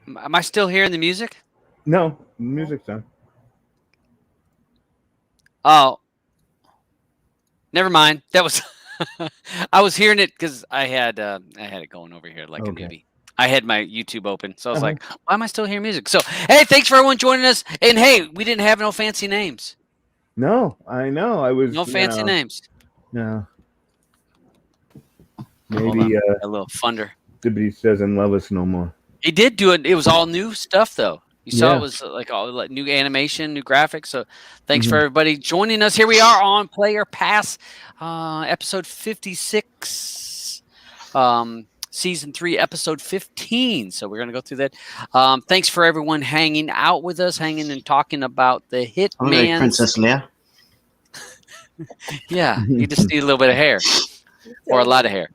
Am I still hearing the music? No, music's done. Oh, never mind. That was I was hearing it because I had it going over here like a Okay. newbie. I had my YouTube open, so I was Uh-huh. like, "Why am I still hearing music?" So, hey, thanks for everyone joining us. And hey, we didn't have no fancy names. No, I know. I was, No fancy names. no. Hold on, Maybe a little thunder. Dibbity doesn't love us no more. He did do it. It was all new stuff, though. You saw it Yeah. was like all like new animation, new graphics. So, thanks for Hmm. everybody joining us. Here we are on Player Pass, episode 56. Season 3, episode 15. So we're going to go through that. Thanks for everyone hanging out with us, hanging and talking about the All right, Hitmans. Princess Leia. Yeah, you just need a little bit of hair or a lot of hair.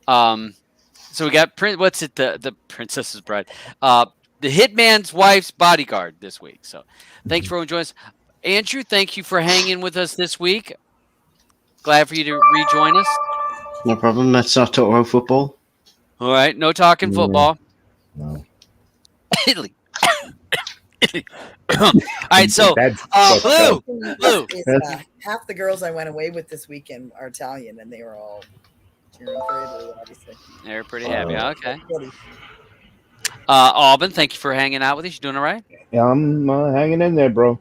So we got what's it? The Princess's Bride. The Hitman's Wife's Bodyguard this week. So thanks for everyone joining us. Andrew, thank you for hanging with us this week. Glad for you to rejoin us. No problem. Let's not talk about football. All right, no talking football. No. Italy. All right, so That's Blue, Blue. Half the girls I went away with this weekend are Italian, and they were all cheering for Italy, obviously. They're pretty happy. Okay. Italy. Alban, thank you for hanging out with us. You doing all right? Yeah, I'm hanging in there, bro.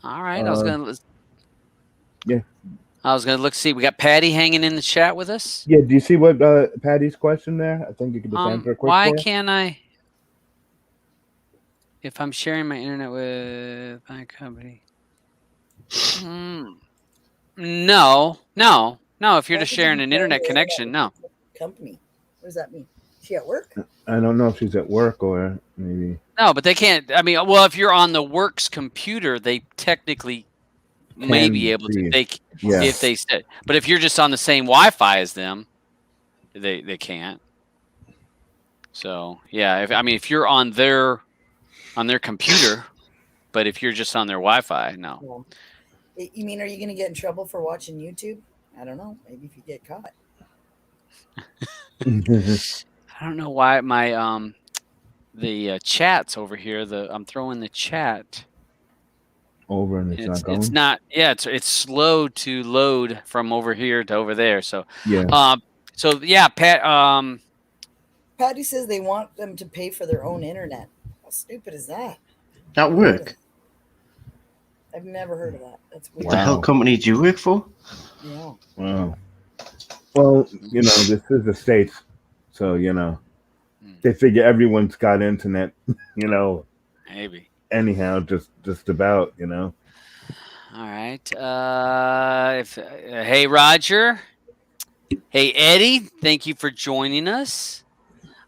All right. I was gonna. Yeah. I was gonna look. See, we got Patty hanging in the chat with us. Yeah, do you see what Patty's question there? I think you could just answer it quick. Why for us. can't I? If I'm sharing my internet with my company. No. If you're just sharing an internet connection, no. Company. What does that mean? Is she at work? I don't know if she's at work or maybe. No, but they can't. I mean, well, if you're on the works computer, they technically may be able to. They if they said, but if you're just on the same Wi-Fi as them, they can't. So yeah, if you're on their computer, but if you're just on their Wi-Fi, no. Well, you mean, are you going to get in trouble for watching YouTube? I don't know. Maybe if you get caught. I don't know why my the chat's over here. I'm throwing the chat Over and it's not going. It's not. Yeah, it's slow to load from over here to over there. So yeah. So yeah, Pat. Patty says they want them to pay for their own internet. How stupid is that? At work? I've never heard of that. That's weird. What the hell company do you work for? Yeah. Wow. Well, this is the States, so they figure everyone's got internet. Maybe. Anyhow, just about. All right. Hey Roger. Hey Eddie. Thank you for joining us.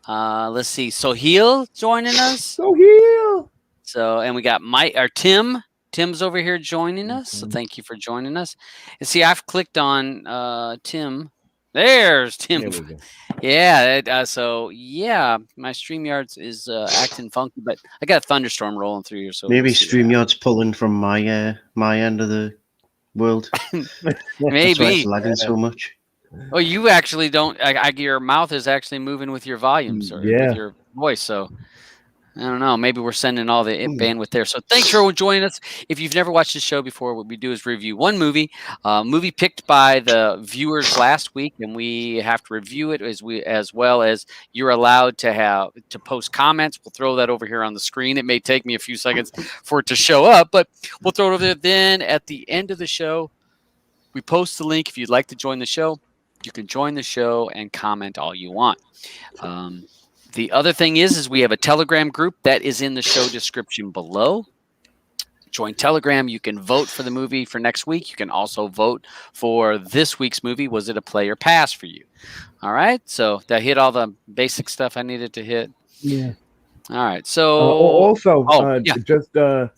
Let's see. Soheil joining us. Soheil. So, and we got Mike or Tim. Tim's over here joining us. So thank you for joining us. And see, I've clicked on Tim. There's Tim. Yeah. So yeah, my StreamYards is acting funky, but I got a thunderstorm rolling through here. So maybe StreamYard's pulling from my end of the world. Maybe that's why it's lagging so much. Oh, you actually don't. Your mouth is actually moving with your volumes or with your voice. So I don't know. Maybe we're sending all the bandwidth there. So thanks for joining us. If you've never watched the show before, what we do is review one movie, movie picked by the viewers last week, and we have to review it as well as you're allowed to post comments. We'll throw that over here on the screen. It may take me a few seconds for it to show up, but we'll throw it over there. Then at the end of the show, we post the link. If you'd like to join the show, you can join the show and comment all you want. The other thing is we have a Telegram group that is in the show description below. Join Telegram. You can vote for the movie for next week. You can also vote for this week's movie. Was it a play or pass for you? All right. So that hit all the basic stuff I needed to hit. Yeah. All right. So also, just that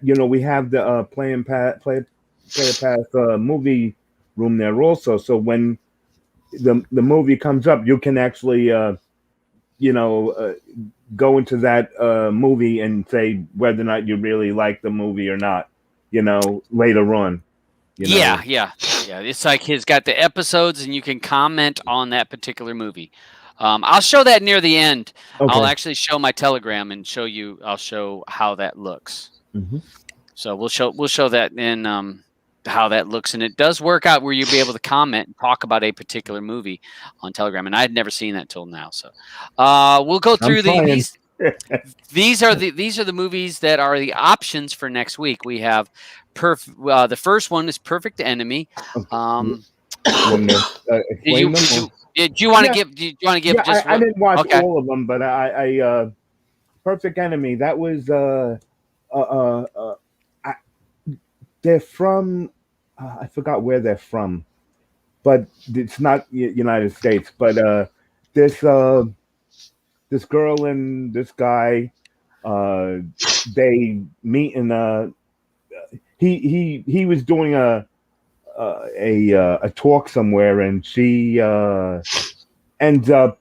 we have the play or pass movie room there also. So when the movie comes up, you can actually go into that movie and say whether or not you really like the movie or not, later on. Yeah. It's like he's got the episodes and you can comment on that particular movie. I'll show that near the end. Okay. I'll actually show my Telegram and show you. I'll show how that looks. Mm-hmm. So we'll show that in how that looks, and it does work out where you'll be able to comment and talk about a particular movie on Telegram, and I had never seen that till now. So we'll go through these. These are the movies that are the options for next week. We have the first one is Perfect Enemy. Do you want to give? Do you want to give? Just I didn't watch all of them, but I Perfect Enemy. That was they're from I forgot where they're from, but it's not United States. But this girl and this guy, they meet in he was doing a talk somewhere, and she ends up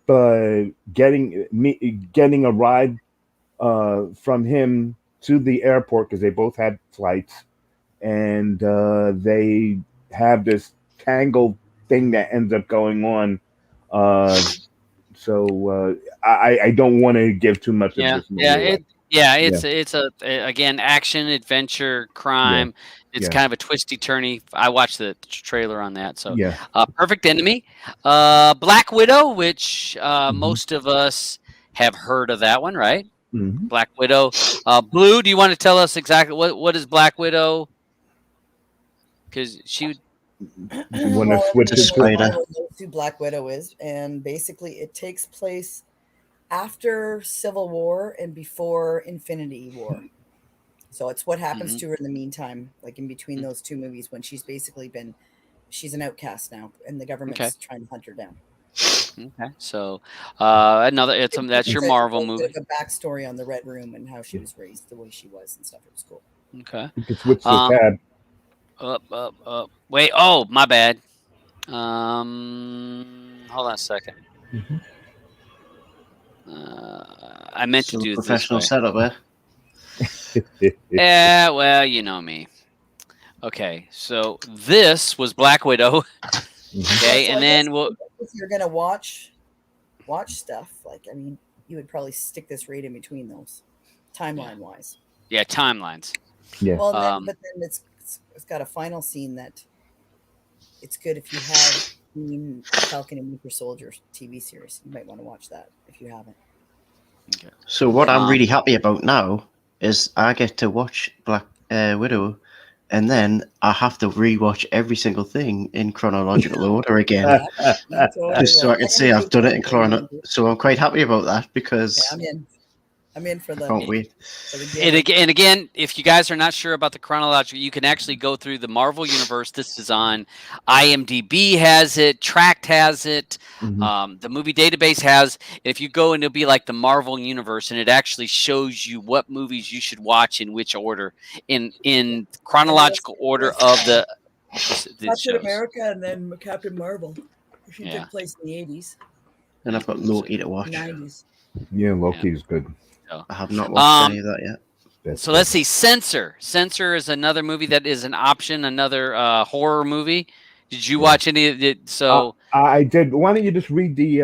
getting a ride from him to the airport because they both had flights, and they have this tangled thing that ends up going on. So I don't want to give too much of this movie. It's again action, adventure, crime. It's kind of a twisty turny. I watched the trailer on that. So Perfect Enemy, Black Widow, which most of us have heard of that one, right? Mm-hmm. Black Widow. Blue, do you want to tell us exactly what is Black Widow? Because she would. You want to switch to Spider. Who Black Widow is, and basically it takes place after Civil War and before Infinity War. So it's what happens to her in the meantime, like in between those two movies, when she's basically she's an outcast now, and the government's trying to hunt her down. Okay, so that's your Marvel movie. A backstory on the Red Room and how she was raised, the way she was, and stuff. It was cool. Okay, you can switch the tab. Up. Wait. Oh, my bad. Hold on a second. Mm-hmm. I meant to do professional setup, Yeah, well, you know me. Okay, so this was Black Widow. Okay, and then if you're gonna watch stuff, like you would probably stick this right in between those, timeline wise. Yeah, timelines. Yeah. Well, but then it's got a final scene that it's good if you have seen Falcon and Winter Soldier TV series. You might want to watch that if you haven't. Okay. So what I'm really happy about now is I get to watch Black Widow, and then I have to rewatch every single thing in chronological order again, just so I can say I've done it in chronological. So I'm quite happy about that because I'm in for the. Can't wait. And again, if you guys are not sure about the chronological, you can actually go through the Marvel Universe. This is on IMDb has it, Trakt has it, the movie database has. If you go and it'll be like the Marvel Universe, and it actually shows you what movies you should watch in which order, in chronological order of the Captain America and then Captain Marvel. She took place in the 80s. And I've got Loki to watch. 90s. Yeah, Loki is good. I have not watched any of that yet. So let's see. Censor. Censor is another movie that is an option, another horror movie. Did you watch any of it? So I did. Why don't you just read the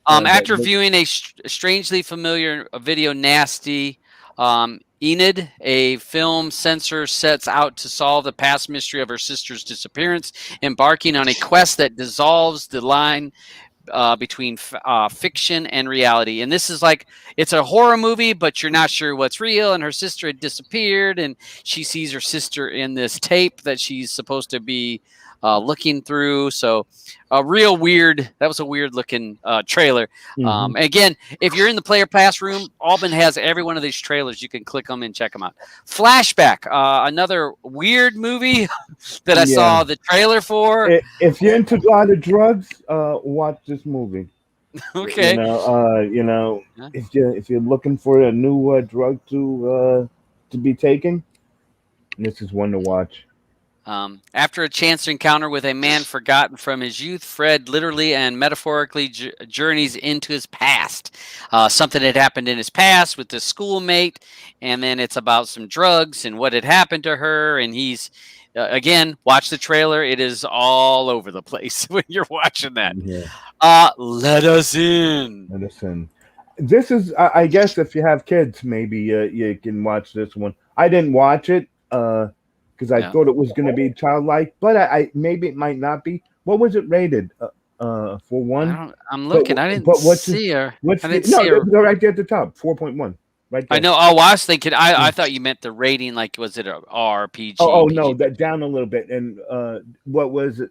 after viewing a strangely familiar video, Nasty, Enid, a film, Censor sets out to solve the past mystery of her sister's disappearance, embarking on a quest that dissolves the line between fiction and reality. And this is like, it's a horror movie, but you're not sure what's real. And her sister had disappeared, and she sees her sister in this tape that she's supposed to be looking through. So that was a weird looking trailer. Again, if you're in the Player Pass room, Alban has every one of these trailers. You can click them and check them out. Flashback, another weird movie that I saw the trailer for. If you're into a lot of drugs, watch this movie. Okay. If you're looking for a new drug to be taken, this is one to watch. After a chance encounter with a man forgotten from his youth, Fred literally and metaphorically journeys into his past. Something had happened in his past with his schoolmate, and then it's about some drugs and what had happened to her, and he's again, watch the trailer. It is all over the place when you're watching that. Yeah. Let us in. Let us in. This is, I guess, if you have kids, maybe you can watch this one. I didn't watch it because I thought it was going to be childlike, but I maybe it might not be. What was it rated? For one? I'm looking. I didn't see her. I didn't see her. No, right there at the top, 4.1. Right there. I know. Oh, I was thinking. I thought you meant the rating. Like, was it a R, PG? Oh, no, that down a little bit. And what was it?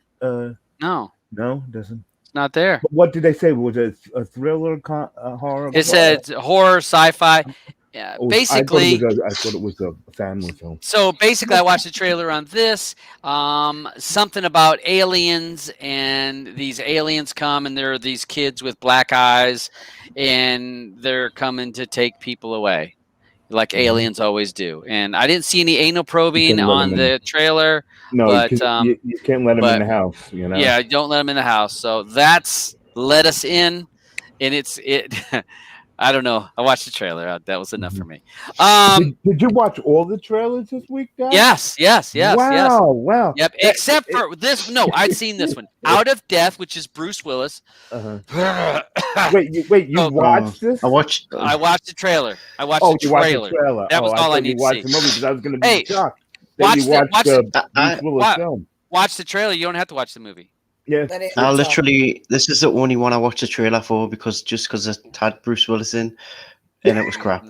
No, doesn't. Not there. But what did they say? Was it a thriller, horror? It said horror, sci-fi. Yeah, basically. I thought it was a family film. So basically, I watched the trailer on this. Something about aliens, and these aliens come, and there are these kids with black eyes, and they're coming to take people away, like aliens always do. And I didn't see any anal probing on the trailer. No, but you can't let them in the house. You know. Yeah, don't let them in the house. So that's Let Us In, and it. I don't know. I watched the trailer. That was enough for me. Did you watch all the trailers this week, guys? Yes. Wow. Yep. Except for this. No, I'd seen this one. Out of Death, which is Bruce Willis. Wait. You watched this? I watched the trailer. I watched the trailer. That was all I needed to see. The movie because I was going to be shocked. Watch the Bruce Willis film. Watch the trailer. You don't have to watch the movie. Yeah. This is the only one I watched the trailer for because it had Bruce Willis in, and it was crap.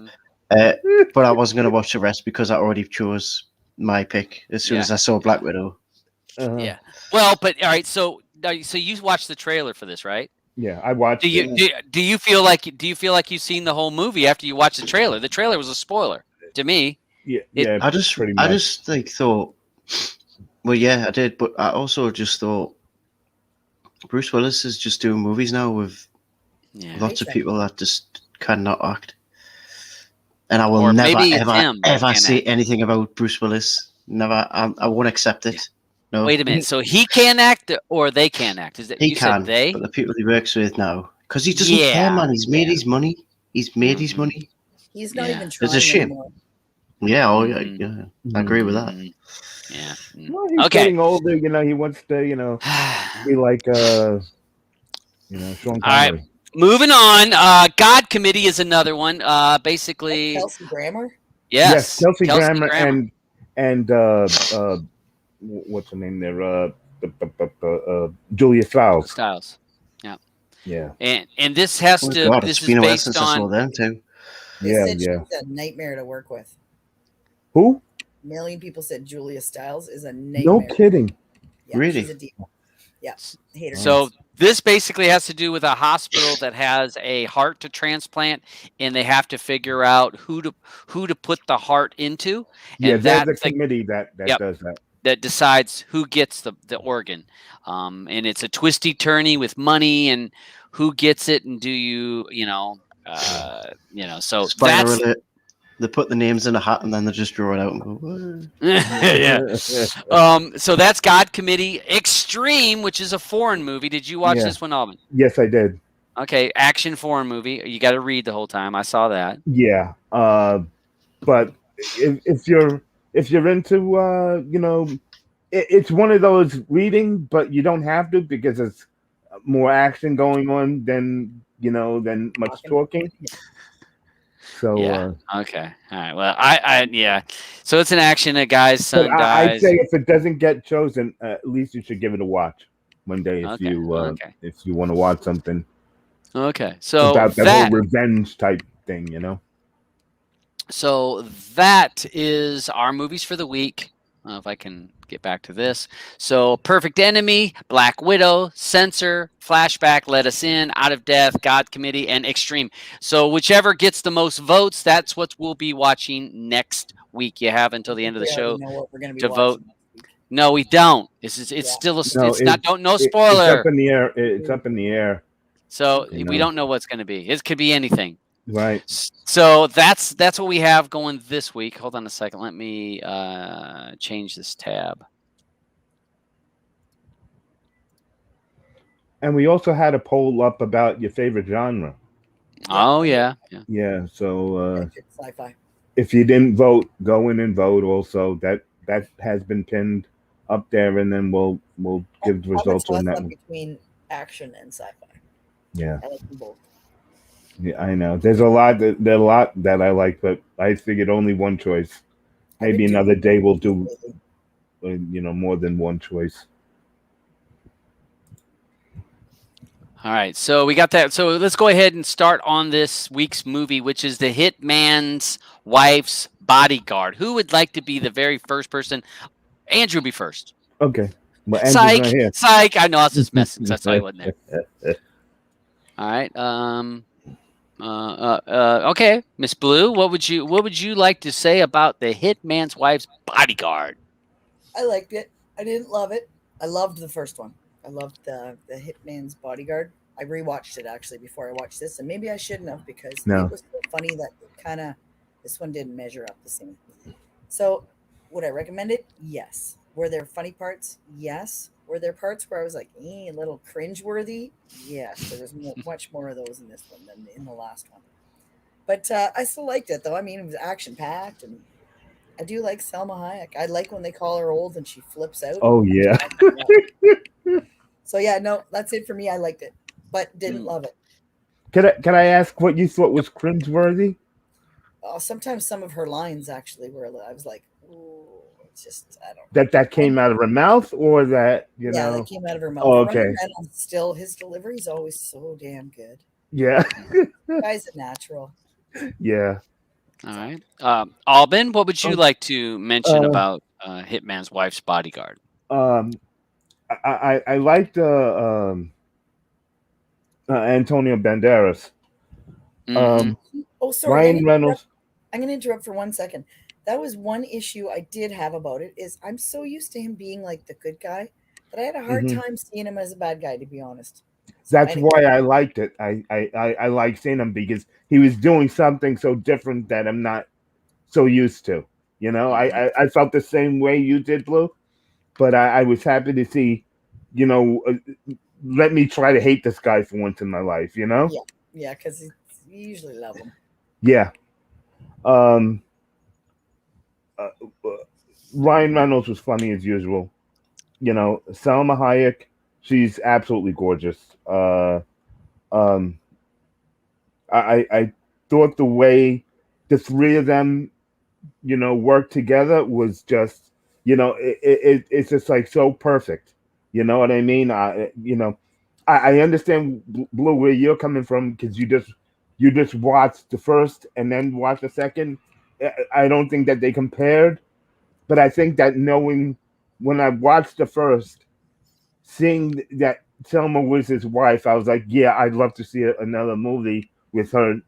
But I wasn't going to watch the rest because I already chose my pick as soon as I saw Black Widow. Yeah. Well, but all right. So you watched the trailer for this, right? Yeah, I watched. Do you feel like you've seen the whole movie after you watched the trailer? The trailer was a spoiler to me. Yeah. I just thought. Well, yeah, I did, but I also just thought. Bruce Willis is just doing movies now with lots of people that just cannot act. And I will never, ever say anything about Bruce Willis. Never. I won't accept it. No. Wait a minute. So he can't act or they can't act? Is it he can? They? But the people he works with now. Because he doesn't care, man. He's made his money. He's made his money. He's not even trying. It's a shame. Anymore. Yeah, yeah. I agree with that. Yeah. Well, he's getting older, he wants to, be like Sean Connery. All right. Moving on. God Committee is another one. Basically Kelsey Grammer? Yes, Kelsey Grammer and what's her name there? Julia Stiles. Yeah. And this has to this is based on them too. She's a nightmare to work with. Who? A million people said Julia Stiles is a nightmare. No kidding. Yeah, really? She's a diva. Yeah. Hate her. So this basically has to do with a hospital that has a heart to transplant, and they have to figure out who to put the heart into. And there's a committee that does that. That decides who gets the organ. And it's a twisty turny with money and who gets it, and do you so that's they put the names in a hat and then they just draw it out and go. Yeah. So that's God Committee. Extreme, which is a foreign movie. Did you watch this one, Alvin? Yes, I did. Okay, action foreign movie. You got to read the whole time. I saw that. Yeah, but if you're into it's one of those reading, but you don't have to because it's more action going on than much talking. So okay, all right. Well, I So it's an action. A guy's son dies. I'd say if it doesn't get chosen, at least you should give it a watch one day if you want to watch something. Okay, so about that whole revenge type thing, So that is our movies for the week. If I can get back to this. So Perfect Enemy, Black Widow, Censor, Flashback, Let Us In, Out of Death, God Committee, and Extreme. So whichever gets the most votes, that's what we'll be watching next week. You have until the end of the show to vote. No, we don't. It's still no spoiler. It's up in the air. It's up in the air. So we don't know what's going to be. It could be anything. Right. So that's what we have going this week. Hold on a second. Let me change this tab. And we also had a poll up about your favorite genre. Oh yeah. So sci-fi. If you didn't vote, go in and vote. Also, that has been pinned. up there, and then we'll give the results on that one. Between action and sci-fi. Yeah, I like them both. Yeah, I know. There's a lot that I like, but I figured only one choice. Maybe another day we'll do, more than one choice. All right, so we got that. So let's go ahead and start on this week's movie, which is The Hitman's Wife's Bodyguard. Who would like to be the very first person? Andrew, be first. Okay. Well, Psych, right here. psych. I know I was just messing. That's why I wasn't there. All right. Okay, Miss Blue, what would you like to say about The Hitman's Wife's Bodyguard? I liked it. I didn't love it. I loved the first one. I loved the Hitman's Bodyguard. I rewatched it actually before I watched this, and maybe I shouldn't have because it was so funny that this one didn't measure up the same. So, would I recommend it? Yes. Were there funny parts? Yes. Were there parts where I was like, a little cringeworthy? Yes. There was much more of those in this one than in the last one. But I still liked it, though. I mean, it was action-packed, and I do like Salma Hayek. I like when they call her old and she flips out. Oh, yeah. So, yeah, no, that's it for me. I liked it, but didn't love it. Can I ask what you thought was cringeworthy? Sometimes some of her lines actually were, I was like, ooh. Just I don't know. That came out of her mouth, or that that came out of her mouth. Oh, okay. Still, his delivery is always so damn good. Yeah, guy's a natural. Yeah. All right, Albin, what would you like to mention about Hitman's Wife's Bodyguard? I liked Antonio Banderas. Oh, sorry, Ryan Reynolds. I'm going to interrupt for 1 second. That was one issue I did have about it is I'm so used to him being like the good guy that I had a hard time seeing him as a bad guy, to be honest. So that's why I liked it. I like seeing him because he was doing something so different that I'm not so used to. I felt the same way you did, Blue, but I was happy to see, let me try to hate this guy for once in my life, Yeah, because you usually love him. Yeah. Ryan Reynolds was funny as usual. Salma Hayek, she's absolutely gorgeous. I thought the way the three of them, worked together was just, it's just like so perfect. You know what I mean? I understand, Blue, where you're coming from because you just watched the first and then watched the second. I don't think that they compared, but I think that knowing when I watched the first, seeing that Selma was his wife, I was like, yeah, I'd love to see another movie with her,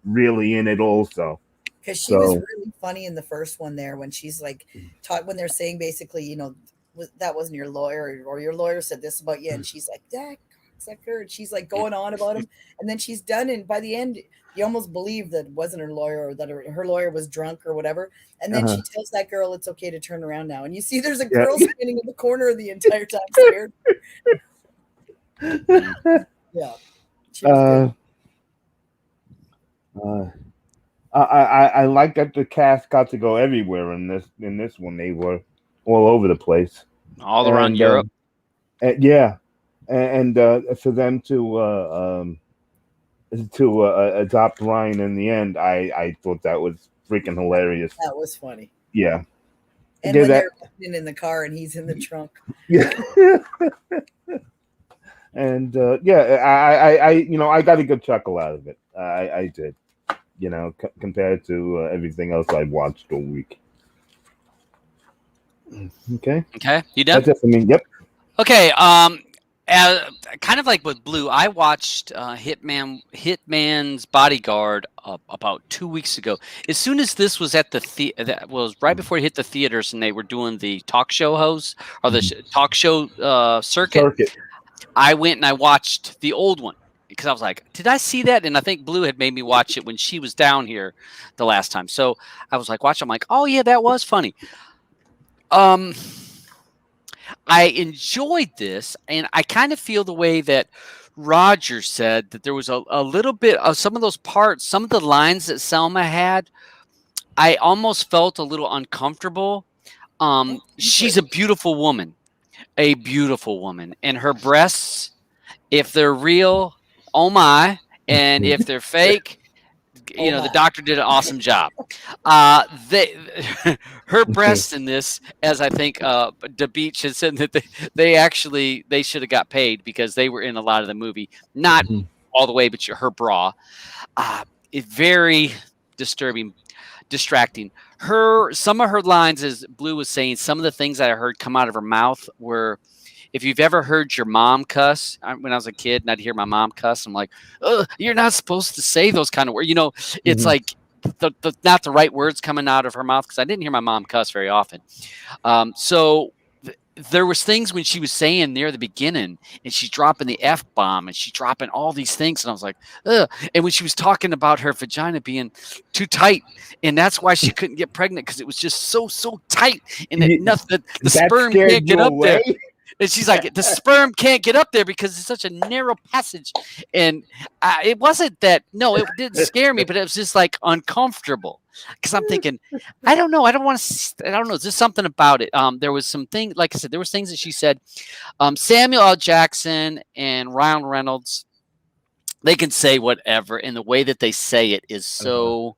really in it also. Because she was really funny in the first one there when she's like, when they're saying basically, that wasn't your lawyer or your lawyer said this about you. And she's like, that cocksucker. And she's like going on about him. And then she's done. And by the end, you almost believe that it wasn't her lawyer or that her lawyer was drunk or whatever. And then she tells that girl it's okay to turn around now. And you see there's a girl standing in the corner the entire time scared. Yeah. She was good. I like that the cast got to go everywhere in this one. They were all over the place. All around Europe. Yeah. And for them to adopt Ryan in the end, I thought that was freaking hilarious. That was funny. Yeah. And when they're in the car and he's in the trunk. Yeah. And I got a good chuckle out of it. I did. Compared to everything else I've watched all week. Okay. Okay, you done? That's it for me. Yep. Okay. Kind of like with Blue, I watched Hitman's Bodyguard about 2 weeks ago. As soon as this was at that was right before it hit the theaters, and they were doing the talk show host or the talk show circuit. I went and I watched the old one. Because I was like, did I see that? And I think Blue had made me watch it when she was down here the last time. So I was like, watch. I'm like, oh yeah, that was funny. I enjoyed this, and I kind of feel the way that Roger said that there was a little bit of some of those parts, some of the lines that Selma had. I almost felt a little uncomfortable. She's a beautiful woman, and her breasts, if they're real, oh my, and if they're fake, the doctor did an awesome job. Her breasts in this, as I think the Beach has said, that they should have got paid because they were in a lot of the movie, not all the way, but her bra, it's very distracting. Some of her lines, as Blue was saying, some of the things that I heard come out of her mouth were, if you've ever heard your mom cuss, when I was a kid and I'd hear my mom cuss, I'm like, you're not supposed to say those kind of words. It's like not the right words coming out of her mouth, because I didn't hear my mom cuss very often. So there was things when she was saying near the beginning, and she's dropping the F-bomb, and she's dropping all these things, and I was like, ugh. And when she was talking about her vagina being too tight, and that's why she couldn't get pregnant, because it was just so tight, and the sperm can't get up there. And she's like, the sperm can't get up there because it's such a narrow passage. And it wasn't that, no, it didn't scare me, but it was just like uncomfortable. Because I'm thinking, I don't know. I don't know. There's just something about it. There was some things, like I said, there was things that she said. Samuel L. Jackson and Ryan Reynolds, they can say whatever. And the way that they say it is so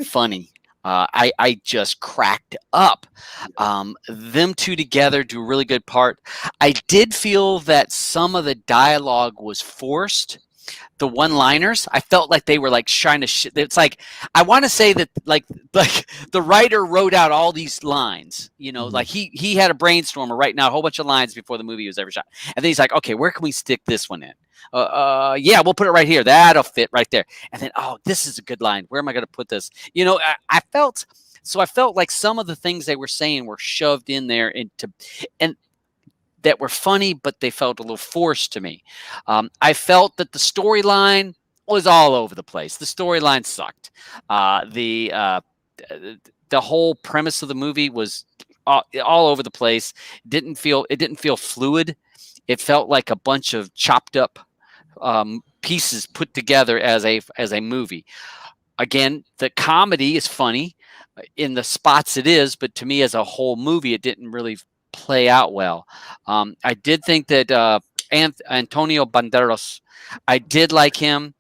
funny. I just cracked up. Them two together do a really good part. I did feel that some of the dialogue was forced. The one-liners, I felt like they were like trying to it's like, I want to say that like the writer wrote out all these lines, like he had a brainstormer writing out a whole bunch of lines before the movie was ever shot. And then he's like, okay, where can we stick this one in? Yeah, we'll put it right here. That'll fit right there. And then, this is a good line. Where am I going to put this? I felt like some of the things they were saying were shoved in there and that were funny, but they felt a little forced to me. I felt that the storyline was all over the place. The storyline sucked. The whole premise of the movie was all over the place. It didn't feel fluid. It felt like a bunch of chopped up pieces put together as a movie. Again, the comedy is funny in the spots it is, but to me as a whole movie, it didn't really play out well. I did think that Antonio Banderas, I did like him.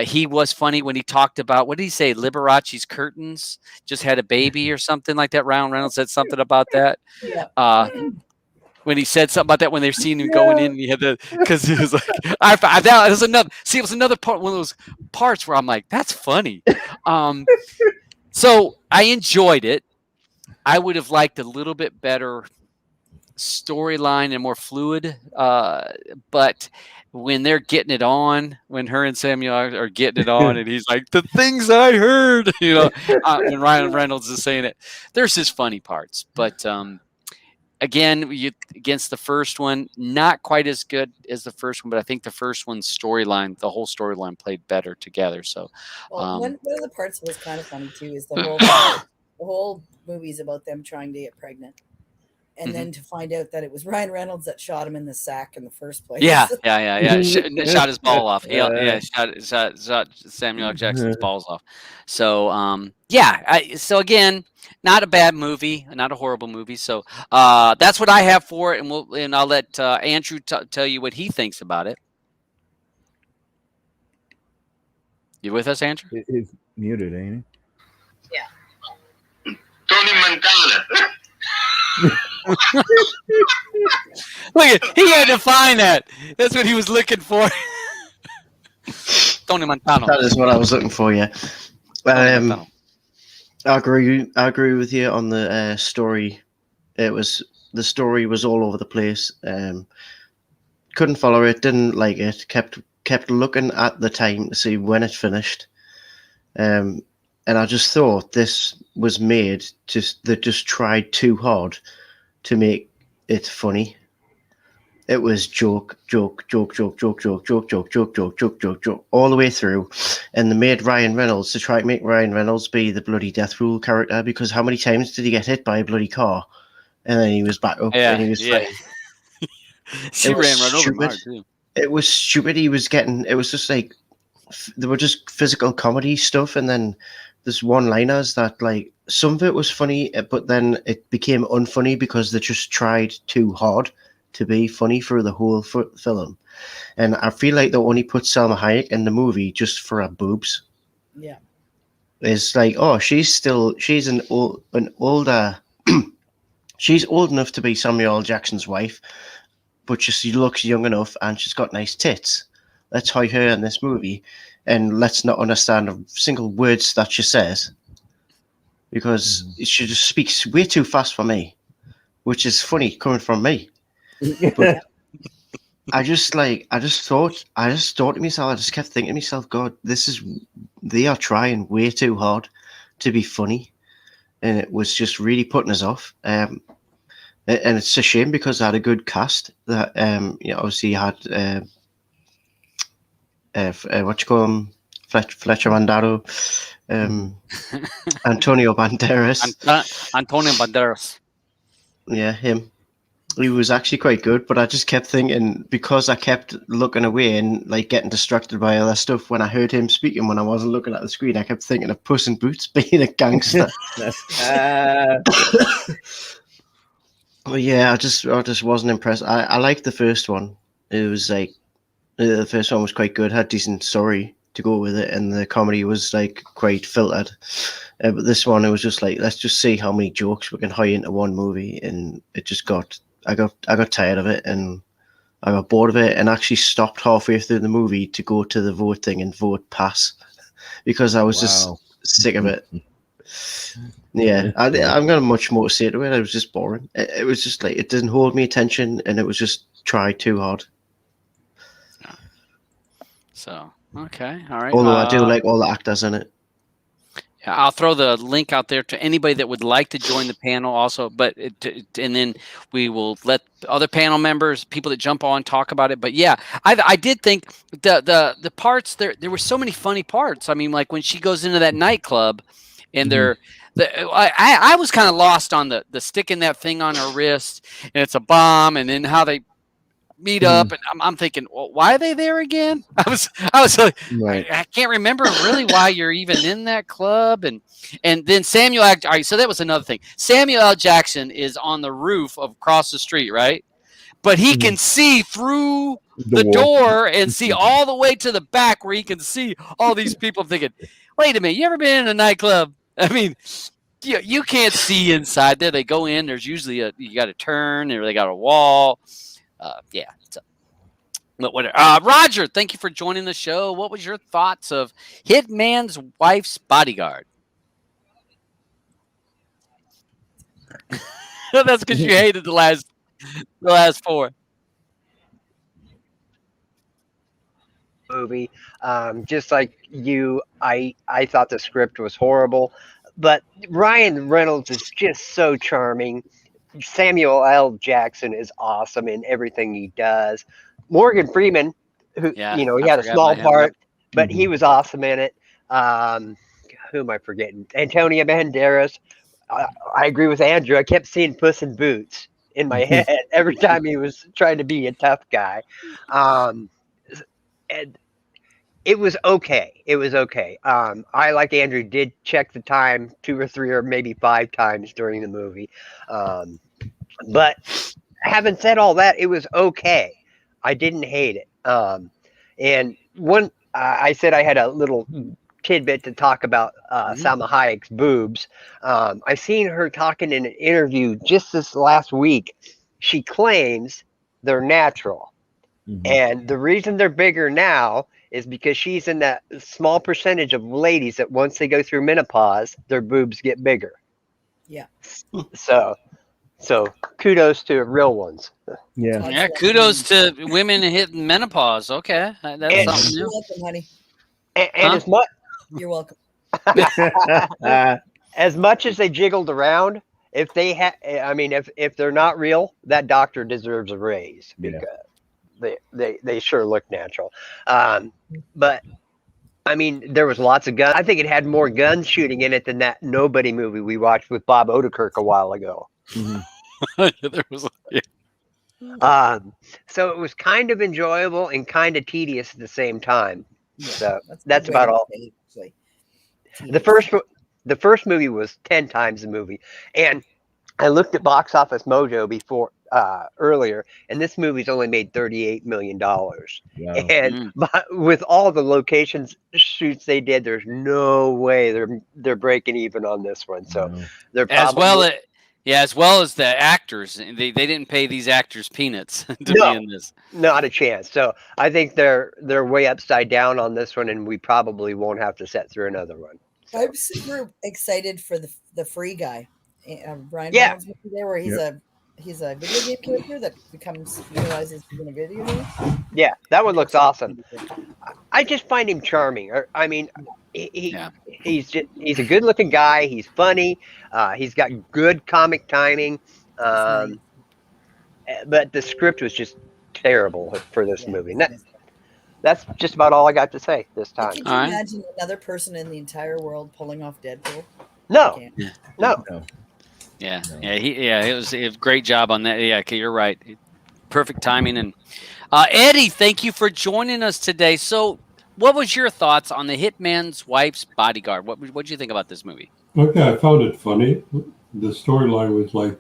He was funny when he talked about, what did he say? Liberace's curtains just had a baby or something like that. Ryan Reynolds said something about that. When he said something about that, when they've seen him going in, and he had because he was like, that was another. See, it was another part, one of those parts where I'm like, that's funny. So I enjoyed it. I would have liked a little bit better storyline and more fluid, but when they're getting it on, when her and Samuel are getting it on, and he's like, the things I heard, when Ryan Reynolds is saying it, there's just funny parts, but again, against the first one, not quite as good as the first one, but I think the first one's storyline, the whole storyline played better together. So one of the parts that was kind of funny too is the whole movie's about them trying to get pregnant. And then to find out that it was Ryan Reynolds that shot him in the sack in the first place. Yeah. Shot his ball off. Shot Samuel L. Jackson's balls off. So, so again, not a bad movie, not a horrible movie. So that's what I have for it, and I'll let Andrew tell you what he thinks about it. You with us, Andrew? He's muted, ain't he? Yeah. Tony Montana. Look, he had to find that. That's what he was looking for. Tony Montana. That is what I was looking for. Yeah. I agree with you on the story. The story was all over the place. Couldn't follow it. Didn't like it. Kept looking at the time to see when it finished. And I just thought this was made they just tried too hard to make it funny. It was joke all the way through. And they made Ryan Reynolds to try to make Ryan Reynolds be the bloody Death Rule character, because how many times did he get hit by a bloody car? And then he was back up and he was fine. She ran right over Mark, too. It was stupid. It was just like, they were just physical comedy stuff, and then there's one-liners that like some of it was funny, but then it became unfunny because they just tried too hard to be funny for the whole film. And I feel like they only put Salma Hayek in the movie just for her boobs. Yeah. It's like, oh, she's an older, she's old enough to be Samuel L. Jackson's wife, but she looks young enough and she's got nice tits. Let's hide her in this movie, and let's not understand a single words that she says, because she just speaks way too fast for me, which is funny coming from me. But I just thought to myself, I just kept thinking to myself, God, they are trying way too hard to be funny, and it was just really putting us off. And it's a shame because I had a good cast. That obviously you had what you call him, Fletcher Mandaro, Antonio Banderas. Antonio Banderas. Yeah, him. He was actually quite good, but I just kept thinking, because I kept looking away and like getting distracted by other stuff, when I heard him speaking, when I wasn't looking at the screen, I kept thinking of Puss in Boots being a gangster. But yeah, I just wasn't impressed. I liked the first one. It was like the first one was quite good, had decent story to go with it, and the comedy was like quite filtered. But this one, it was just like, let's just see how many jokes we can hide into one movie, and it just I got tired of it, and I got bored of it, and actually stopped halfway through the movie to go to the vote thing and vote pass, because I was just sick of it. Yeah, I'm gonna much more to say to it. It was just boring. It was just like, it didn't hold me attention, and it was just tried too hard. So okay, all right. Although I do like all the actors in it. Yeah, I'll throw the link out there to anybody that would like to join the panel also, and then we will let other panel members, people that jump on, talk about it. But yeah, I did think the parts there were so many funny parts. I mean, like when she goes into that nightclub and I was kind of lost on the sticking that thing on her wrist and it's a bomb, and then how they meet up, and I'm thinking, well, why are they there again? I was like, right. I can't remember really why you're even in that club, and then Samuel. All right, so that was another thing. Samuel L. Jackson is on the roof of across the street, right? But he can see through the door and see all the way to the back where he can see all these people. I'm thinking, wait a minute, you ever been in a nightclub? I mean, you can't see inside there. They go in. There's usually you got to turn, or they got a wall. Yeah. But whatever. Roger, thank you for joining the show. What was your thoughts of Hitman's Wife's Bodyguard? That's because you hated the last four. Movie, just like you, I thought the script was horrible, but Ryan Reynolds is just so charming. Samuel L. Jackson is awesome in everything he does. Morgan Freeman, who he had a small part, but he was awesome in it. Who am I forgetting? Antonio Banderas. I agree with Andrew. I kept seeing Puss in Boots in my head every time he was trying to be a tough guy. And it was okay. It was okay. I, like Andrew, did check the time 2 or 3 or maybe 5 times during the movie. But having said all that, it was okay. I didn't hate it. And one, I said I had a little tidbit to talk about Salma Hayek's boobs. I seen her talking in an interview just this last week. She claims they're natural. And the reason they're bigger now is because she's in that small percentage of ladies that once they go through menopause, their boobs get bigger. Yeah. So kudos to real ones. Yeah. Kudos to women hitting menopause. Okay. That's something new. You're welcome, honey. And as much. You're welcome. As much as they jiggled around, if they're not real, that doctor deserves a raise because they sure look natural. But I mean, there was lots of guns. I think it had more guns shooting in it than that Nobody movie we watched with Bob Odenkirk a while ago. There was. So it was kind of enjoyable and kind of tedious at the same time. So that's about all. The The first movie was 10 times the movie, and I looked at Box Office Mojo before earlier, and this movie's only made $38 million. Wow. And with all the locations shoots they did, there's no way they're breaking even on this one. So they're probably, as well as the actors. They didn't pay these actors peanuts to be in this. Not a chance. So I think they're way upside down on this one, and we probably won't have to set through another one. So. I'm super excited for the free guy. Ryan Reynolds there, where he's a video game character that realizes he's in a video game. Yeah, that one looks awesome. I just find him charming. I mean, he's a good looking guy. He's funny. He's got good comic timing. But the script was just terrible for this movie. That's just about all I got to say this time. Can you imagine another person in the entire world pulling off Deadpool? No. Yeah, it was a great job on that. Yeah, you're right. Perfect timing. And Eddie, thank you for joining us today. So, what was your thoughts on the Hitman's Wife's Bodyguard? What did you think about this movie? Okay, I found it funny. The storyline was like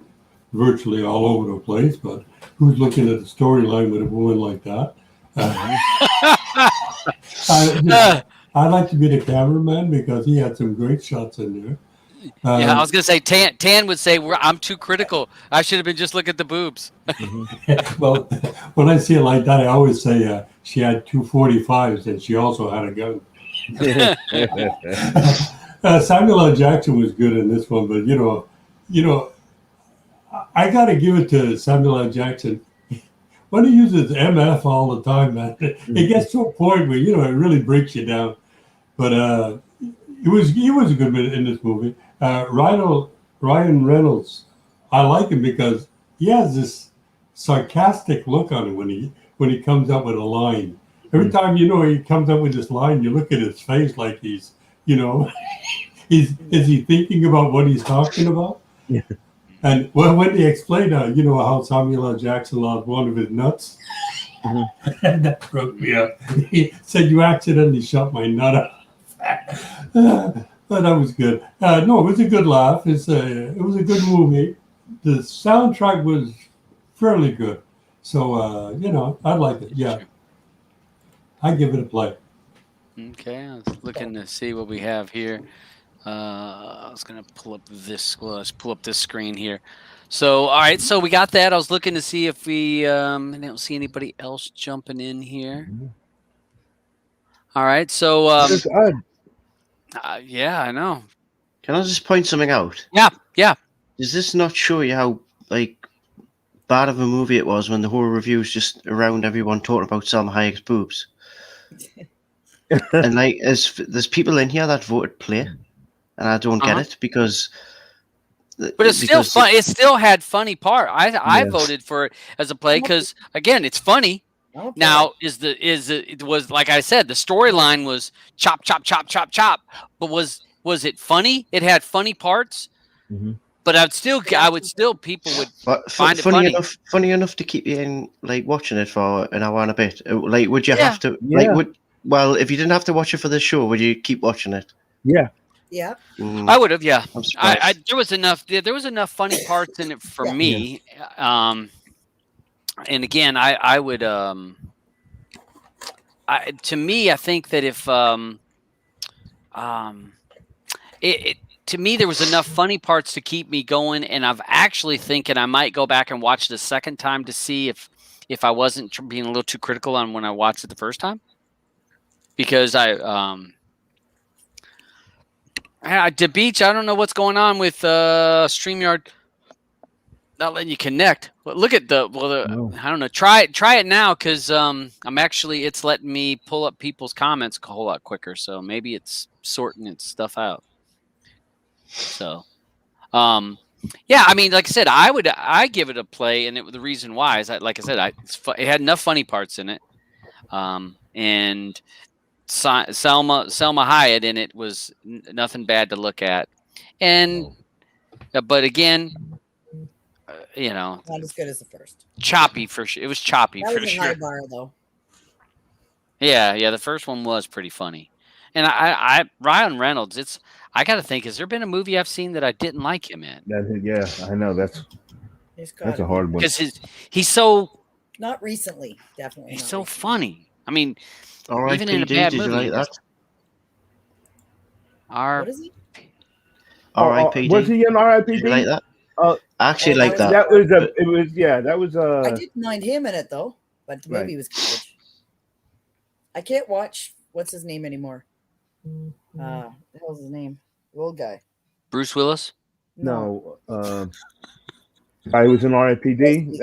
virtually all over the place, but who's looking at the storyline with a woman like that? I like to be the cameraman because he had some great shots in there. I was going to say, Tan would say, I'm too critical. I should have been just looking at the boobs. Well, when I see it like that, I always say she had 245s and she also had a gun. Samuel L. Jackson was good in this one, but, I got to give it to Samuel L. Jackson. When he uses MF all the time, man, it gets to a point where, it really breaks you down. But he was a good bit in this movie. Ryan Reynolds, I like him because he has this sarcastic look on him when he comes up with a line. Every time he comes up with this line, you look at his face like he's is he thinking about what he's talking about? Yeah. And when they explained how Samuel L. Jackson lost one of his nuts, that broke me up. He said, "You accidentally shot my nut off." But that was good. No, it was a good laugh. It was a good movie. The soundtrack was fairly good. So, I like it. Yeah. I give it a play. Okay. I was looking to see what we have here. I was going to pull up let's pull up this screen here. So, all right. So we got that. I was looking to see if I don't see anybody else jumping in here. All right. So, yeah, I know. Can I just point something out? Yeah. Does this not show you how bad of a movie it was when the whole review was just around everyone talking about Salma Hayek's boobs? And there's people in here that voted play, and I don't get it because. But it's still fun. It still had funny part. I voted for it as a play because again, it's funny. Okay. Now it was like I said, the storyline was chop, but was it funny? It had funny parts, but people would find it funny. Funny enough to keep you in watching it for an hour and a bit. Would you have to if you didn't have to watch it for the show, would you keep watching it? Yeah. Yeah. I would have. Yeah. There was enough funny parts in it for me. And again, I would to me, I think that if to me there was enough funny parts to keep me going, and I'm actually thinking I might go back and watch it a second time to see if I wasn't being a little too critical on when I watched it the first time, because to Beach, I don't know what's going on with StreamYard. Not letting you connect. But look at I don't know. Try it now because it's letting me pull up people's comments a whole lot quicker. So maybe it's sorting its stuff out. So, yeah. I mean, like I said, I give it a play, and the reason why is like I said, it had enough funny parts in it, and Selma Hayek in it was nothing bad to look at, but again. Not as good as the first. Choppy for sure. It was choppy for sure. That was a high bar, though. Yeah. The first one was pretty funny, And Ryan Reynolds, I got to think, has there been a movie I've seen that I didn't like him in? Yeah, I know that's a hard one. Because he's so not recently, definitely. He's not so recently. funny. I mean, R.I.P.D. even in a bad Did movie. you like that? What is he? R.I.P.D. Was he in R.I.P.D.? Did you like that? I actually like that. That was I didn't mind him in it though, but the movie was garbage. I can't watch what's his name anymore. The hell's his name? The old guy. Bruce Willis? No. I was in R.I.P.D.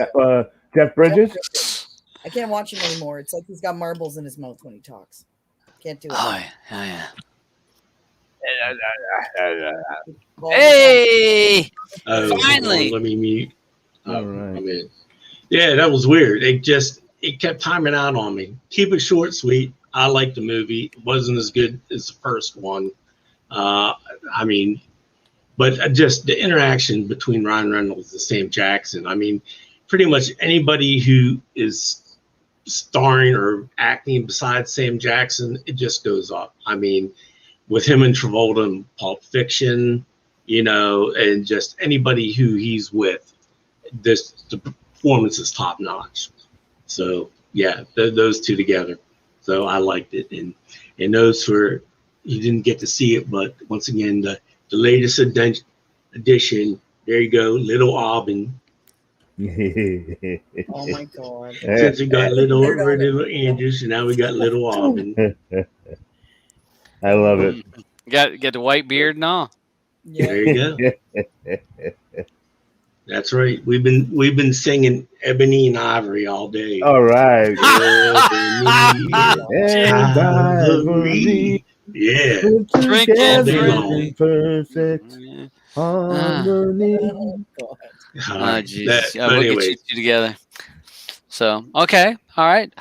Jeff Bridges. I can't watch him anymore. It's like he's got marbles in his mouth when he talks. Can't do it. Oh yeah. Hey! Finally! Let me mute. All right. Yeah, that was weird. It kept timing out on me. Keep it short, sweet. I liked the movie. It wasn't as good as the first one. But just the interaction between Ryan Reynolds and Sam Jackson. I mean, pretty much anybody who is starring or acting besides Sam Jackson, it just goes up. I mean, with him and Travolta in Pulp Fiction, and just anybody who he's with, the performance is top notch. So yeah, those two together. So I liked it, and those for you didn't get to see it, but once again, the latest edition. There you go, Little Aubin. Oh my God! Since we got little Andrews, and now we got Little Aubin. I love it. Got the white beard and all. Yeah. There you go. That's right. We've been singing Ebony and Ivory all day. All right. And Ivory. Yeah. Drink all day long. Perfect harmony. Oh, geez. We'll get you two together. So, okay. All right.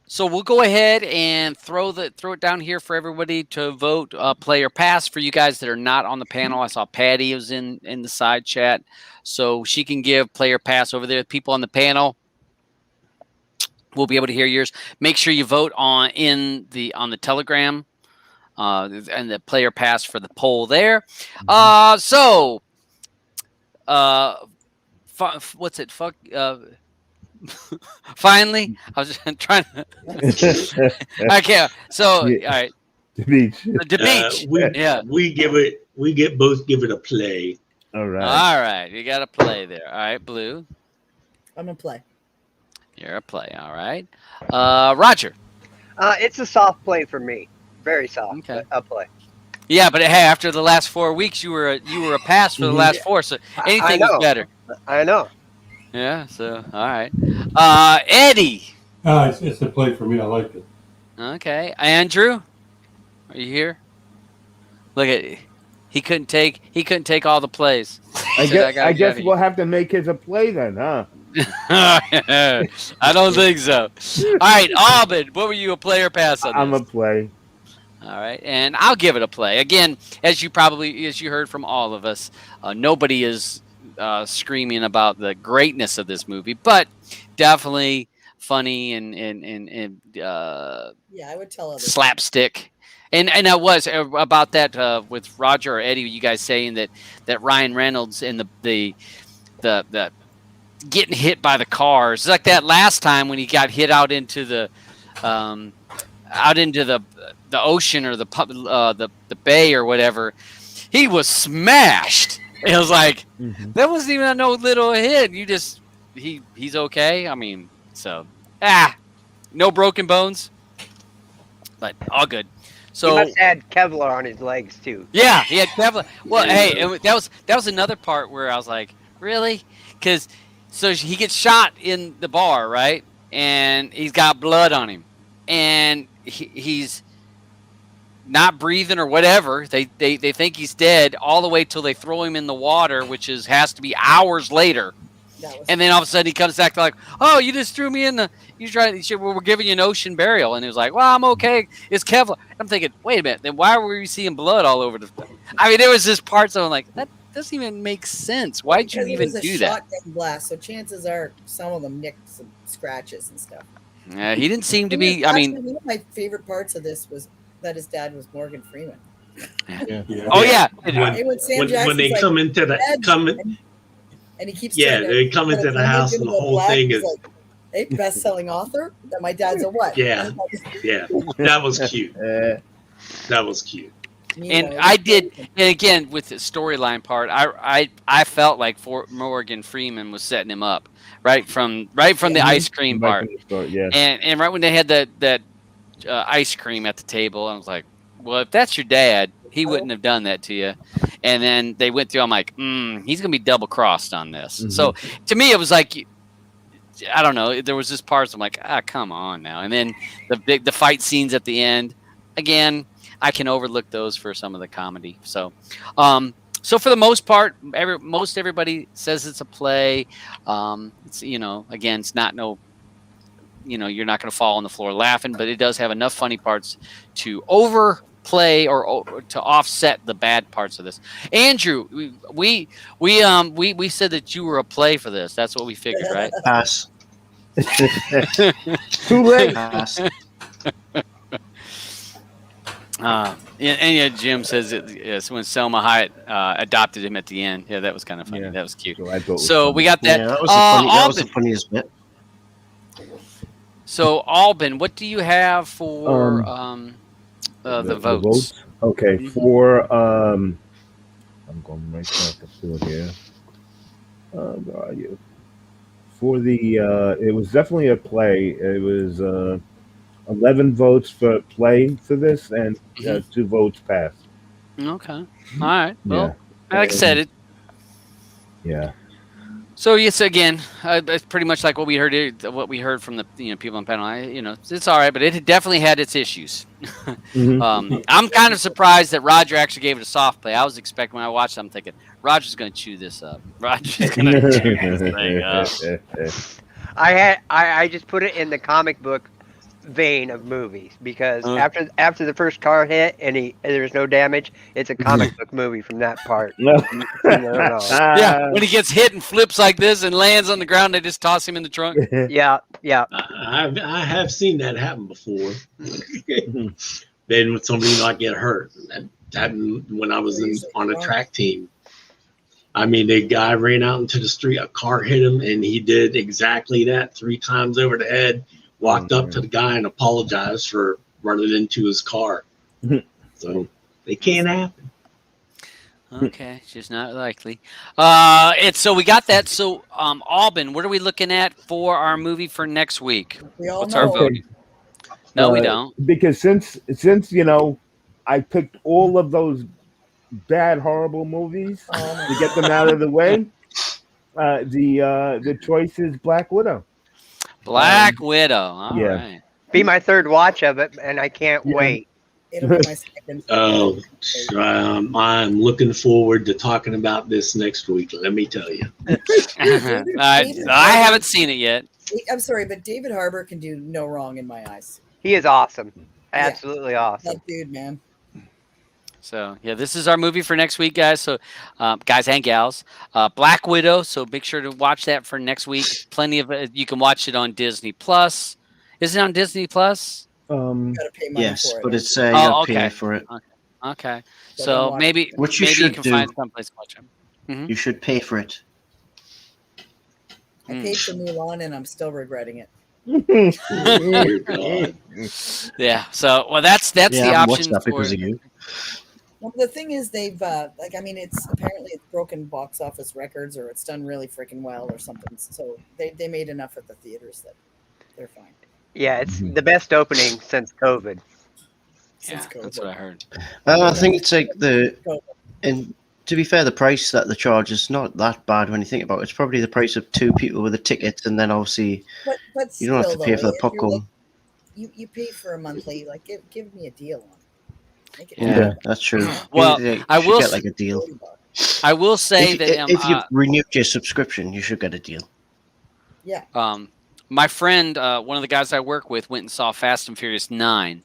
So we'll go ahead and throw it down here for everybody to vote play or pass. For you guys that are not on the panel, I saw Patty was in the side chat, so she can give play or pass over there. People on the panel will be able to hear yours. Make sure you vote on the Telegram and the play or pass for the poll there. What's it? Fuck. Finally, I was just trying to. Okay, so all right. The beach. The beach. We both give it a play. All right. All right. You got to play there. All right, Blue. I'm gonna play. You're a play. All right. Roger. It's a soft play for me. Very soft. Okay. But a play. Yeah, but hey, after the last 4 weeks, you were a pass for the last 4. So anything is better. I know. Yeah. So all right. Eddie. It's a play for me. I liked it. Okay. Andrew, are you here? Look at he couldn't take all the plays. I guess we'll have to make his a play then, huh? I don't think so. All right, Aubin, what were you a play or pass on this? I'm a play. All right, and I'll give it a play. Again, as you heard from all of us, nobody is screaming about the greatness of this movie, but definitely funny and I would tell others. Slapstick. And I was about that with Roger or Eddie, you guys saying that Ryan Reynolds and the getting hit by the cars. It's like that last time when he got hit out into the ocean or the bay or whatever. He was smashed. It was like that wasn't even a no little hit. He's okay. I mean, so no broken bones, but all good. So he must have had Kevlar on his legs too. Yeah, he had Kevlar. Well, hey, that was another part where I was like, really? Because he gets shot in the bar, right? And he's got blood on him, and he's not breathing or whatever. They think he's dead all the way till they throw him in the water, which has to be hours later. And then all of a sudden he comes back like, "Oh, you just threw me in the. We're giving you an ocean burial," and he was like, "Well, I'm okay. It's Kevlar." I'm thinking, wait a minute. Then why were we seeing blood all over the? I mean, there was this part. So I'm like, that doesn't even make sense. Why'd you even do that? Shotgun blast, so chances are some of them nicked some scratches and stuff. Yeah, he didn't seem to be. I mean, one of my favorite parts of this was that his dad was Morgan Freeman. Yeah. Oh yeah. When they come into the and he keeps they come into the house and the whole thing is like, hey, best-selling author. That my dad's a what? Yeah, that was cute. That was cute. And I did, and again with the storyline part, I felt like Morgan Freeman was setting him up right from the ice cream part, and right when they had that ice cream at the table, I was like, well, if that's your dad, he wouldn't have done that to you. And then they went through. I'm like, he's gonna be double crossed on this. Mm-hmm. So to me, it was like, I don't know. There was this part. I'm like, come on now. And then the fight scenes at the end, again. I can overlook those for some of the comedy. So, so for the most part, most everybody says it's a play. It's again, it's not you're not going to fall on the floor laughing, but it does have enough funny parts to overplay or to offset the bad parts of this. Andrew, we said that you were a play for this. That's what we figured, right? Pass. Too late. Pass. Jim says it's when Selma Hayek adopted him at the end. Yeah, that was kind of funny. Yeah. That was cute. So we got that. Yeah, that was the funniest bit. So Albin, what do you have for the votes? Okay, for I'm going right back up to it here. Where are you? For the it was definitely a play. It was 11 votes for play for this, and 2 votes passed. Okay. All right. Well, like I said, it. Yeah. So yes, again, it's pretty much like what we heard from the people on the panel. It's all right, but it definitely had its issues. I'm kind of surprised that Roger actually gave it a soft play. I was expecting when I watched it, I'm thinking Roger's going to chew this up. Roger's going to chew this thing up. I just put it in the comic book vein of movies because after the first car hit and there's no damage, it's a comic book movie from that part. Yeah, when he gets hit and flips like this and lands on the ground, they just toss him in the trunk. Yeah. I have seen that happen before. Then when somebody not get hurt, that happened when I was on a track team. I mean, the guy ran out into the street, a car hit him, and he did exactly that 3 times over the head. Walked up to the guy and apologized for running into his car. So they can't happen. Okay, it's just not likely. So we got that. So Albin, what are we looking at for our movie for next week? What's our vote? No, we don't. Because since I picked all of those bad, horrible movies to get them out of the way, the choice is Black Widow. Black Widow. All right. Be my third watch of it, and I can't wait. It'll be my second. I'm looking forward to talking about this next week. Let me tell you. I haven't seen it yet. I'm sorry, but David Harbour can do no wrong in my eyes. He is awesome. Absolutely awesome. That dude, man. So, this is our movie for next week, guys. So, guys and gals, Black Widow. So, make sure to watch that for next week. Plenty of it. You can watch it on Disney Plus. Is it on Disney Plus? You gotta pay money yes, for it. but it's you gotta pay for it. Okay. So, maybe you can find someplace to watch it. You should pay for it. I paid for Mulan, and I'm still regretting it. Yeah. So, that's the option that because of you. Well, the thing is, they've it's apparently it's broken box office records, or it's done really freaking well, or something. So they made enough at the theaters that they're fine. Yeah, it's the best opening since COVID. That's what I heard. I think it's like and to be fair, the price that they charge is not that bad when you think about it. It's probably the price of 2 people with a ticket, and then obviously but you don't have to pay for the popcorn. You pay for a monthly, like give me a deal on it. Yeah, that's true. Well, I will get like a deal. I will say if you've renewed your subscription, you should get a deal. Yeah. my friend, one of the guys I work with, went and saw Fast and Furious 9.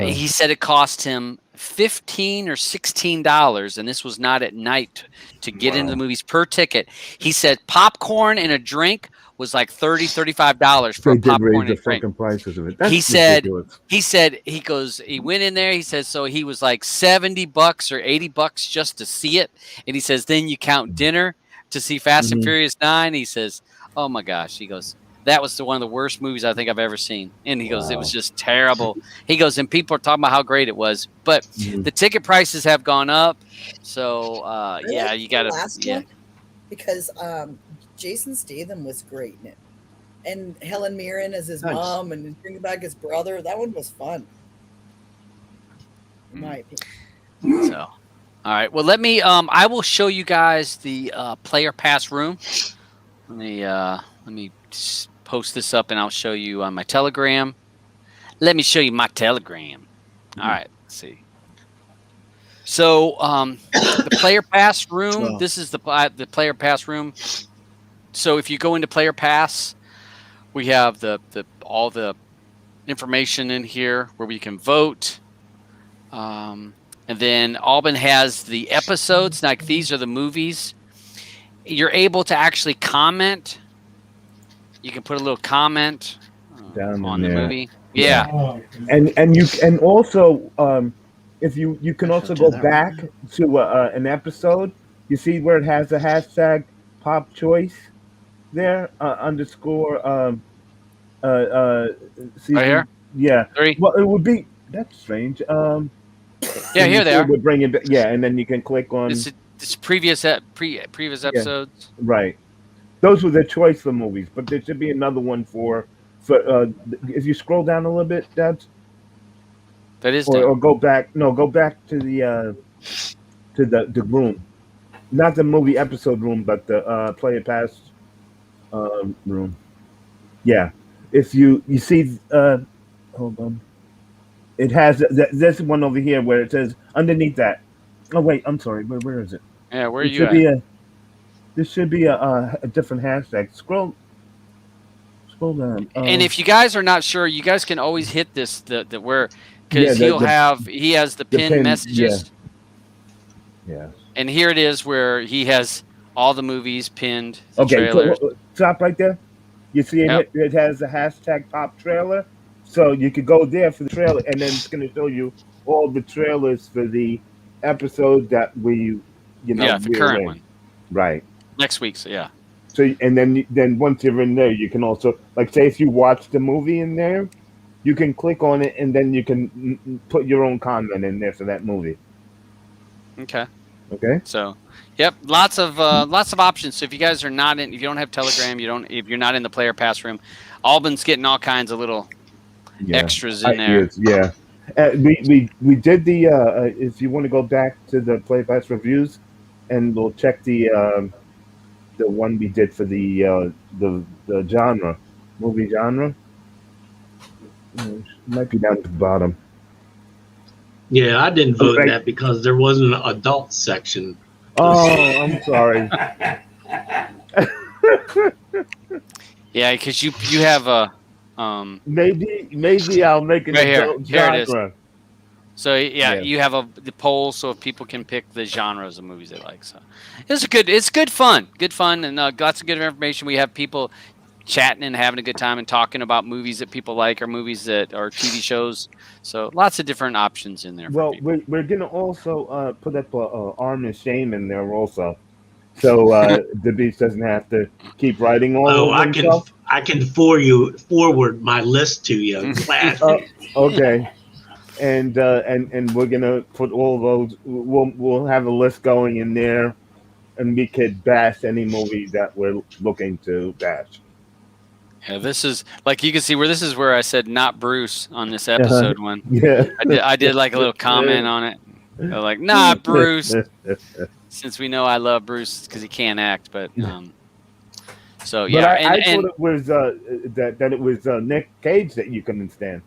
He said it cost him $15 or $16, and this was not at night, to get into the movies per ticket. He said popcorn and a drink was like $30, $35 for a popcorn and a drink. Prices of it. That's ridiculous. He went in there, he says, so he was like $70 or $80 just to see it. And he says, then you count dinner to see Fast and Furious 9. He says, oh my gosh. He goes, that was one of the worst movies I think I've ever seen. And he goes, it was just terrible. He goes, and people are talking about how great it was. But the ticket prices have gone up. So, yeah, you got to. Because Jason Statham was great in it. And Helen Mirren as his mom and bringing back his brother. That one was fun. In my opinion. So, all right. Well, let me, I will show you guys the player pass room. Let me post this up and I'll show you on my Telegram. Let me show you my Telegram. All right, let's see. So the player pass room, this is the player pass room. So if you go into player pass, we have all the information in here where we can vote. And then Alban has the episodes, like these are the movies. You're able to actually comment. You can put a little comment down on the movie. Yeah. And you can also if you can also go back to an episode. You see where it has the hashtag pop choice there underscore right here? Yeah. 3. Well, it would be, that's strange. Yeah, here they are. Would bring it, yeah, and then you can click on this previous episodes. Right. Those were the choice for movies, but there should be another one for if you scroll down a little bit, that is or go back. No, go back to the room, not the movie episode room, but the player pass room. Yeah, if you see, hold on, it has this one over here where it says underneath that. Oh wait, I'm sorry, where is it? Yeah, where are you at? This should be a different hashtag. Scroll down. And if you guys are not sure, you guys can always hit this because he has the pinned messages. Yeah. And here it is where he has all the movies pinned. Okay, trailers. So, stop right there. You see it has the hashtag pop trailer, so you could go there for the trailer, and then it's going to show you all the trailers for the episode that the current one, right? Next week's, yeah. So and then once you're in there, you can also, like, say if you watch the movie in there, you can click on it and then you can put your own comment in there for that movie. Okay. So, yep, lots of options. So if you guys are not if you don't have Telegram, if you're not in the player pass room, Alban's getting all kinds of little extras in there. Yeah. We did the if you want to go back to the player pass reviews, and we'll check the one we did for the genre, movie genre. It might be down at the bottom. Yeah, I didn't vote that because there wasn't an adult section. Oh, I'm sorry. Yeah, because you have a maybe I'll make it right adult here. Here genre. it is. So you have the poll, so if people can pick the genres of movies they like. So it's good fun, and lots of good information. We have people chatting and having a good time and talking about movies that people like, or movies that are TV shows. So lots of different options in there. Well, we're gonna also put up Arm and Shame in there also, so the Beast doesn't have to keep writing all. Oh, I can forward my list to you. Okay. And we're gonna put all those. We'll have a list going in there, and we could bash any movie that we're looking to bash. Yeah, this is like you can see where this is where I said not Bruce on this episode one. Yeah, I did like a little comment on it. They're like not Bruce, since we know I love Bruce because he can't act. But so yeah, but I thought it was that it was Nick Cage that you couldn't stand.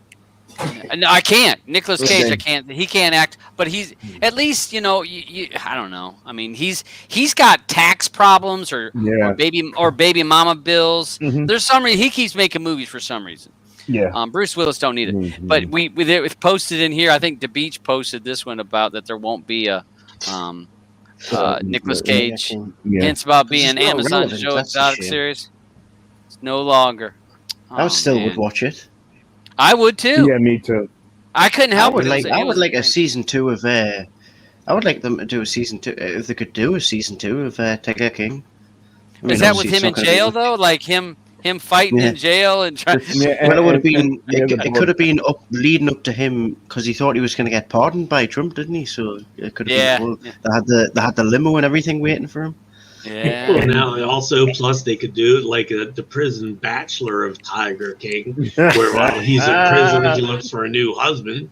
No, I can't. Nicolas Cage, I can't. He can't act, but he's at least, I don't know. I mean, he's got tax problems or baby mama bills. There's some reason he keeps making movies for some reason. Yeah. Bruce Willis don't need it. But it posted in here. I think The Beach posted this one about that there won't be a Nicolas Cage hints about being Amazon Joe Exotic series. It's no longer. I still would watch it. I would too. Yeah, me too. I couldn't help it. I would like a season 2 of. I would like them to do a season 2 if they could do a season 2 of Tiger King. Is that with him in jail though? Like him fighting in jail and trying. Well, it would have been. It could have been leading up to him because he thought he was going to get pardoned by Trump, didn't he? So it could have been. They had the limo and everything waiting for him. Yeah. Well, now also, plus they could do it like the prison bachelor of Tiger King, where while he's in prison, he looks for a new husband.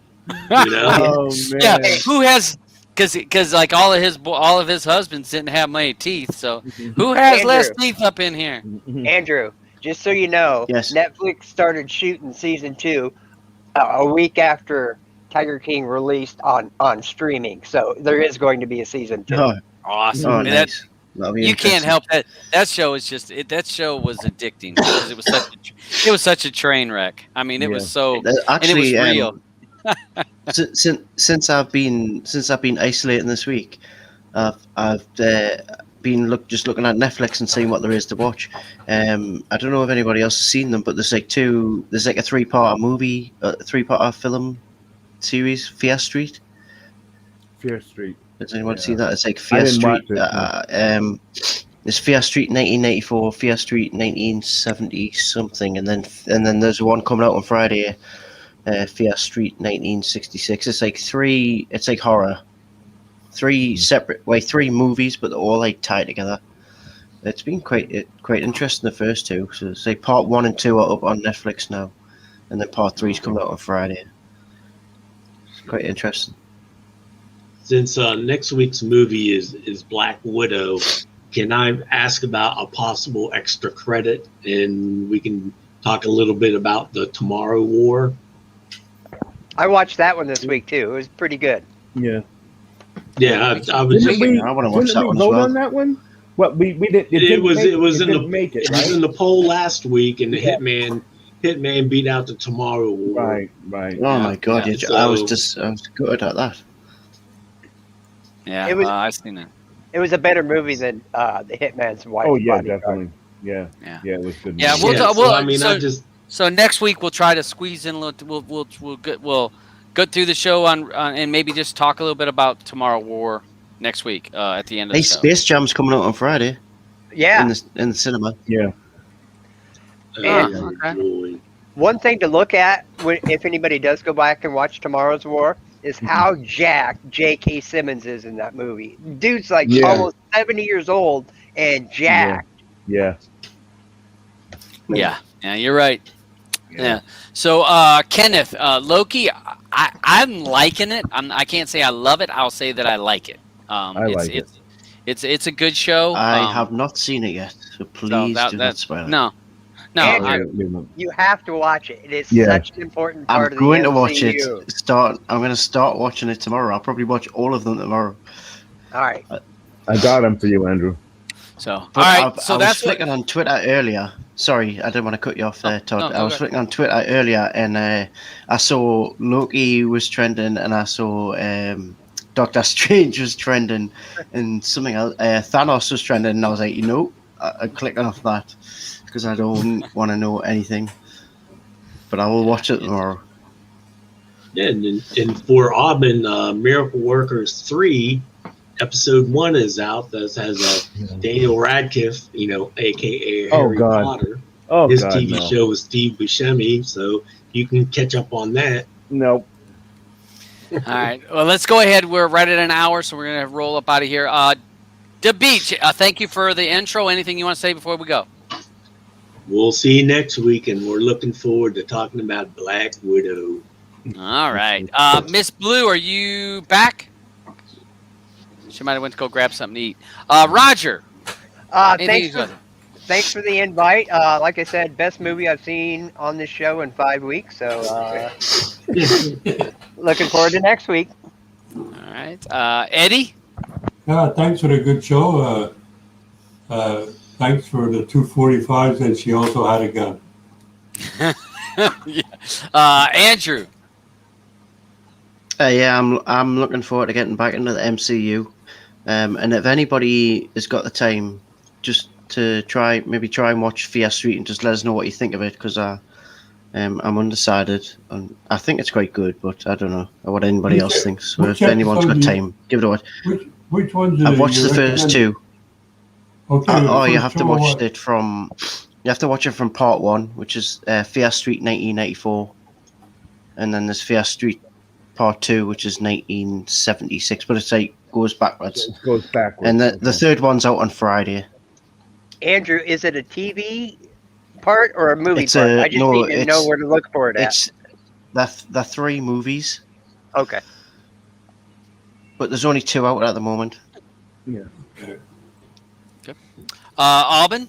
Oh, man. Yeah. Who has? Because like all of his husbands didn't have many teeth. So who has less teeth up in here? Andrew, just so you know, Netflix started shooting season 2 a week after Tiger King released on streaming. So there is going to be a season 2. Oh, awesome! Oh, nice. You can't help that. That show is just that show was addicting because it was such a train wreck. I mean, it was so actually, and it was real. since I've been isolating this week, I've been just looking at Netflix and seeing what there is to watch. I don't know if anybody else has seen them, but there's like a 3-part movie, 3-part film series, Fear Street. Fear Street. Does anyone see that? It's like Fear Street. It's Fear Street 1994, Fear Street 1970 something, and then there's one coming out on Friday, Fear Street 1966. It's like three. It's like horror. 3 movies, but they're all like tied together. It's been quite interesting, the first 2. So it's like part 1 and 2 are up on Netflix now, and then part 3 is coming out on Friday. It's quite interesting. Since next week's movie is Black Widow, can I ask about a possible extra credit, and we can talk a little bit about the Tomorrow War? I watched that one this week too. It was pretty good. Yeah. Yeah, I was. I want to watch that one as well. On that one? What we did? It was in the poll last week, and the Hitman beat out the Tomorrow War. Right. Oh my God! I was good at that. Yeah, I've seen it. It was a better movie than the Hitman's wife. Oh yeah, Bodyguard. definitely. Yeah, it was good. Yeah, so next week we'll try to squeeze in a little. We'll go through the show on and maybe just talk a little bit about Tomorrow War next week at the end of the show. Space Jam's coming out on Friday. Yeah, in the cinema. Yeah. Okay. One thing to look at if anybody does go back and watch Tomorrow's War is how jacked J.K. Simmons is in that movie. Dude's like almost 70 years old and jacked. Yeah, you're right. Yeah. So, Kenneth, Loki, I'm liking it. I can't say I love it. I'll say that I like it. It's a good show. I have not seen it yet, so please do not spoil it. No. You have to watch it. It is such an important part of the MCU. I'm going to watch it. I'm going to start watching it tomorrow. I'll probably watch all of them tomorrow. All right. I got them for you, Andrew. So, all right. So I was flicking on Twitter earlier. Sorry, I didn't want to cut you off there, Todd. I was flicking on Twitter earlier, and I saw Loki was trending, and I saw Doctor Strange was trending, and something else. Thanos was trending, and I was like, I'm clicking off that because I don't want to know anything. But I will watch it tomorrow. Yeah, and for Aubin, Miracle Workers 3, episode 1 is out. That has Daniel Radcliffe, a.k.a. Harry Potter. His TV show with Steve Buscemi, so you can catch up on that. Nope. All right. Well, let's go ahead. We're right at an hour, so we're going to roll up out of here. The Beach, thank you for the intro. Anything you want to say before we go? We'll see you next week, and we're looking forward to talking about Black Widow. All right. Miss Blue, are you back? She might have went to go grab something to eat. Roger. Thanks thanks for the invite. Like I said, best movie I've seen on this show in 5 weeks. So looking forward to next week. All right. Eddie? Thanks for the good show. Thanks for the 245s, and she also had a gun. Yeah. Andrew? Yeah, I'm looking forward to getting back into the MCU. And if anybody has got the time, just to try and watch Fear Street and just let us know what you think of it, because I'm undecided. And I think it's quite good, but I don't know what anybody else thinks. So if anyone's got time, give it a watch. Which ones? I've watched the first two. Okay. You have to watch it from. You have to watch it from part one, which is Fear Street 1994, and then there's Fear Street part two, which is 1976, but it's like goes backwards. It goes backwards. And the third one's out on Friday. Andrew, is it a TV part or a movie part? I just need to know where to look for it at. The 3 movies. Okay. But there's only 2 out at the moment. Yeah. Okay. Alban?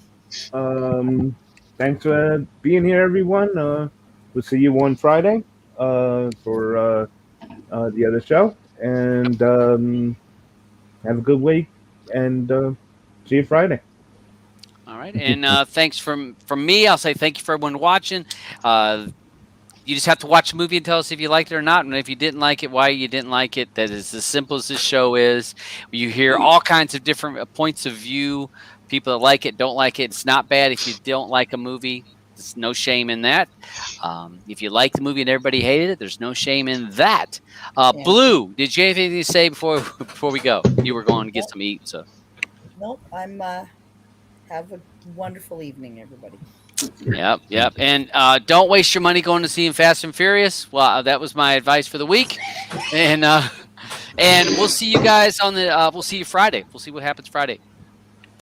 Thanks for being here, everyone. We'll see you on Friday for the other show. And have a good week. And see you Friday. All right. And thanks from me. I'll say thank you for everyone watching. You just have to watch the movie and tell us if you liked it or not. And if you didn't like it, why you didn't like it. That is as simple as this show is. You hear all kinds of different points of view. People that like it, don't like it. It's not bad if you don't like a movie. There's no shame in that. If you like the movie and everybody hated it, there's no shame in that. Blue, did you have anything to say before we go? You were going to get some eat. So. Nope. I'm have a wonderful evening, everybody. Yep. And don't waste your money going to see Fast and Furious. Well, that was my advice for the week. And we'll see you guys on the. We'll see you Friday. We'll see what happens Friday.